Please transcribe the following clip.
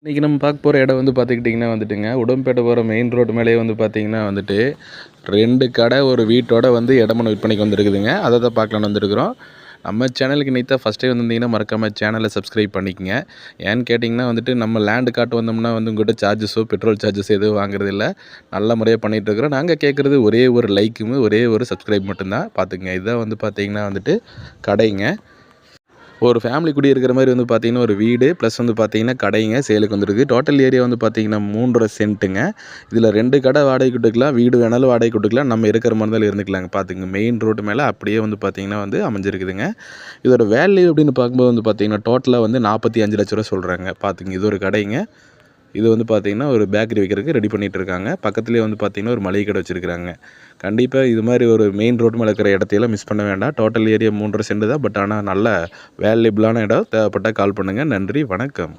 இன்றைக்கி நம்ம பார்க்க போகிற இடம் வந்து பார்த்துக்கிட்டிங்கன்னா வந்துட்டுங்க, உடம்பேட்டை போகிற மெயின் ரோடு மேலேயே வந்து பார்த்திங்கன்னா வந்துட்டு 2 கடை ஒரு வீட்டோட வந்து இடமனு விற்பனைக்கு வந்துருக்குதுங்க. அதை தான் பார்க்கலான்னு வந்திருக்கிறோம். நம்ம சேனலுக்கு இன்னைக்கு தான் ஃபஸ்ட் டைம் வந்திருந்தீங்கன்னா மறக்காமல் சேனலை சப்ஸ்கிரைப் பண்ணிக்கங்க. ஏன்னு கேட்டிங்கன்னா வந்துட்டு நம்ம லேண்டு காட்டு வந்தோம்னா வந்து உங்கள்கிட்ட சார்ஜஸோ பெட்ரோல் சார்ஜஸ் எதுவும் வாங்குறதில்ல. நல்ல முறையாக பண்ணிகிட்ருக்குறோம். நாங்கள் கேட்குறது ஒரே ஒரு லைக்கும் ஒரே ஒரு சப்ஸ்கிரைப் மட்டும்தான். பார்த்துக்குங்க. இதுதான் வந்து பார்த்திங்கன்னா வந்துட்டு கடைங்க. ஒரு ஃபேமிலி குடி இருக்கிற மாதிரி வந்து பார்த்திங்கன்னா ஒரு வீடு ப்ளஸ் வந்து பார்த்திங்கன்னா கடைங்க சேலுக்கு வந்துருக்கு. டோட்டல் ஏரியா வந்து பார்த்திங்கன்னா 3.5 சென்ட்டுங்க. இதில் 2 கடை வாடகைக்கு விட்டுக்கலாம். வீடு வேணாலும் வாடகைக்கு விட்டுக்கலாம். நம்ம இருக்கிற மாதிரி இருந்தாலும் இருந்துக்கலாங்க. பார்த்துங்க மெயின் ரோடு மேலே அப்படியே வந்து பார்த்திங்கன்னா வந்து அமைஞ்சிருக்குதுங்க. இதோட வேல்யூ அப்படின்னு பார்க்கும்போது வந்து பார்த்திங்கன்னா டோட்டலாக வந்து 45 லட்ச ரூபா சொல்கிறாங்க. பார்த்துங்க இது ஒரு கடைங்க. இது வந்து பார்த்திங்கன்னா ஒரு பேக்கரி வைக்கிறதுக்கு ரெடி பண்ணிகிட்டு இருக்காங்க. பக்கத்துலேயே வந்து பார்த்திங்கன்னா ஒரு மளிகை கடை வச்சுருக்காங்க. கண்டிப்பாக இது மாதிரி ஒரு மெயின் ரோடு மேலே இருக்கிற இடத்தையெல்லாம் மிஸ் பண்ண வேண்டாம். டோட்டல் ஏரியா 3.5 சென்ட் தான். பட் ஆனால் நல்ல வேல்யூபிளான இடம். தேவைப்பட்டால் கால் பண்ணுங்கள். நன்றி, வணக்கம்.